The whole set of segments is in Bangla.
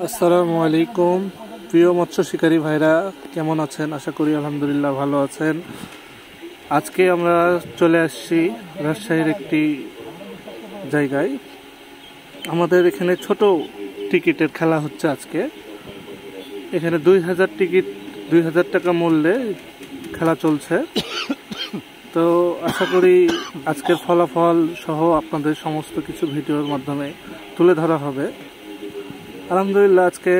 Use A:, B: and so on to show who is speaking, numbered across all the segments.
A: আসসালামু আলাইকুম প্রিয় মৎস্য শিকারী ভাইরা, কেমন আছেন? আশা করি আলহামদুলিল্লাহ ভালো আছেন। আজকে আমরা চলে আসছি রাজশাহীর একটি জায়গায়। আমাদের এখানে ছোট টিকিটের খেলা হচ্ছে আজকে। এখানে 2000 টিকিট, 2000 টাকা মূল্যে খেলা চলছে। তো আশা করি আজকের ফলাফল সহ আপনাদের সমস্ত কিছু ভিডিওর মাধ্যমে তুলে ধরা হবে। আলহামদুলিল্লাহ আজকে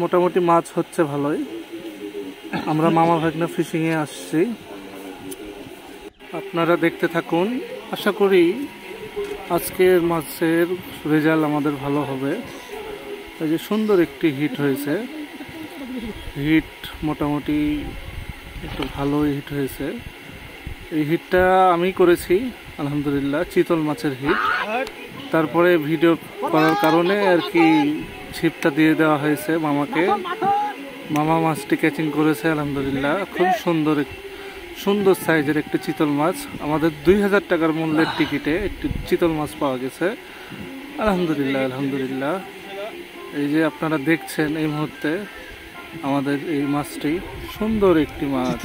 A: মোটামুটি মাছ হচ্ছে ভালোই। আমরা মামা ভাগনা ফিশিংয়ে আসছি, আপনারা দেখতে থাকুন। আশা করি আজকের মাছের রেজাল্ট আমাদের ভালো হবে। এই যে সুন্দর একটি হিট হয়েছে, হিট মোটামুটি একটু ভালোই হিট হয়েছে। এই হিটটা আমি করেছি আলহামদুলিল্লাহ, চিতল মাছের হিট। তারপরে ভিডিও করার কারণে আর কি ছিপটা দিয়ে দেওয়া হয়েছে মামাকে। মামা মাছটি ক্যাচিং করেছে আলহামদুলিল্লাহ। খুব সুন্দর সাইজের একটি চিতল মাছ। আমাদের 2000 টাকার মূল্যের টিকিটে একটি চিতল মাছ পাওয়া গেছে আলহামদুলিল্লাহ। আলহামদুলিল্লাহ এই যে আপনারা দেখছেন এই মুহূর্তে আমাদের এই মাছটি সুন্দর একটি মাছ,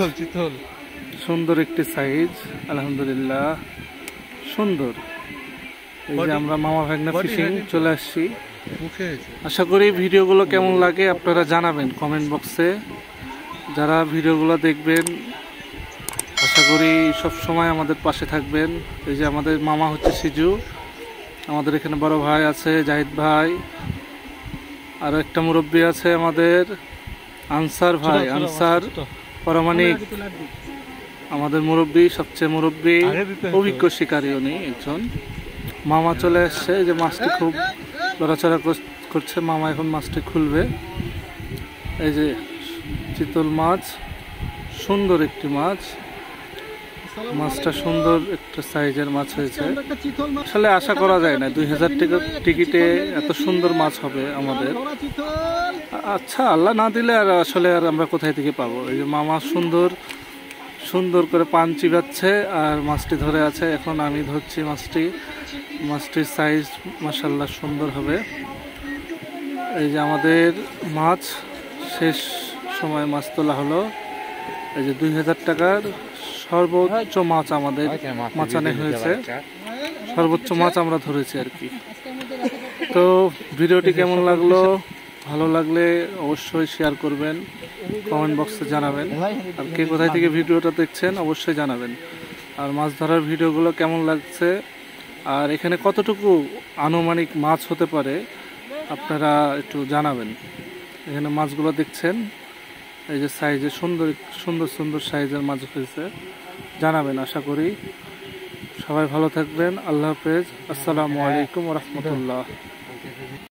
A: সুন্দর একটি সাইজ আলহামদুলিল্লাহ, সুন্দর। এই যে আমরা মামা ভাগনা ফিশিং চলে আসছি। আশা করি ভিডিওগুলো কেমন লাগে আপনারা জানাবেন কমেন্ট বক্সে। যারা ভিডিওগুলো দেখবেন আশা করি সব সময় আমাদের পাশে থাকবেন। এই যে আমাদের মামা হচ্ছে সিজু, আমাদের এখানে বড় ভাই আছে জাহিদ ভাই, আর একটা মুরব্বী আছে আমাদের আনসার ভাই, আনসার পরমাণিক আমাদের মুরব্বী, সবচেয়ে মুরব্বী অভিজ্ঞ শিকারী উনি একজন। মামা চলে আসছে, যে মাছটি খুব লড়াচড়া করছে। মামা এখন মাছটি খুলবে। এই যে চিতল মাছ, সুন্দর একটি মাছ। মাছটা সুন্দর একটা সাইজের মাছ হয়েছে। আসলে আশা করা যায় না 2000 টাকার টিকিটে এত সুন্দর মাছ হবে আমাদের। আচ্ছা, আল্লাহ না দিলে আর আসলে আর আমরা কোথায় থেকে পাবো। এই যে মামা সুন্দর করে পান চিবাচ্ছে আর মাছটি ধরে আছে। এখন আমি ধরছি মাছটির সাইজ মাশাআল্লাহ সুন্দর হবে। এই যে আমাদের মাছ শেষ সময় মাছ তোলা হলো। এই যে 2000 টাকার সর্বোচ্চ মাছ আমাদের মাচানে হয়েছে, সর্বোচ্চ মাছ আমরা ধরেছি আর কি। তো ভিডিওটি কেমন লাগলো, ভালো লাগলে অবশ্যই শেয়ার করবেন, কমেন্ট বক্সে জানাবেন। আর কে কোথায় থেকে ভিডিওটা দেখছেন অবশ্যই জানাবেন। আর মাছ ধরার ভিডিওগুলো কেমন লাগছে, আর এখানে কতটুকু আনুমানিক মাছ হতে পারে আপনারা একটু জানাবেন। এখানে মাছগুলো দেখছেন, এই যে সাইজে সুন্দর সাইজের মাছ হয়েছে, জানাবেন। আশা করি সবাই ভালো থাকবেন। আল্লাহ হাফেজ। আসসালামু আলাইকুম ওয়া রাহমাতুল্লাহ।